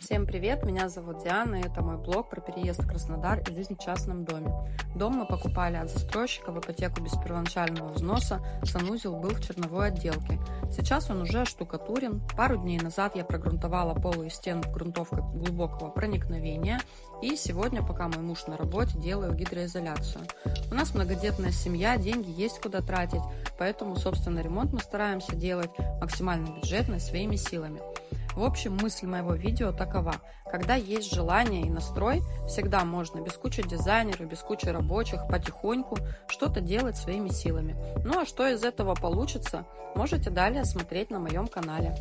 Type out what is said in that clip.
Всем привет, меня зовут Диана, и это мой блог про переезд в Краснодар и жизнь в частном доме. Дом мы покупали от застройщика в ипотеку без первоначального взноса, санузел был в черновой отделке. Сейчас он уже оштукатурен. Пару дней назад я прогрунтовала полы и стены грунтовкой глубокого проникновения, и сегодня, пока мой муж на работе, делаю гидроизоляцию. У нас многодетная семья, деньги есть куда тратить, поэтому, собственно, ремонт мы стараемся делать максимально бюджетно, своими силами. В общем, мысль моего видео такова: когда есть желание и настрой, всегда можно без кучи дизайнеров, без кучи рабочих, потихоньку что-то делать своими силами. Ну а что из этого получится, можете далее смотреть на моем канале.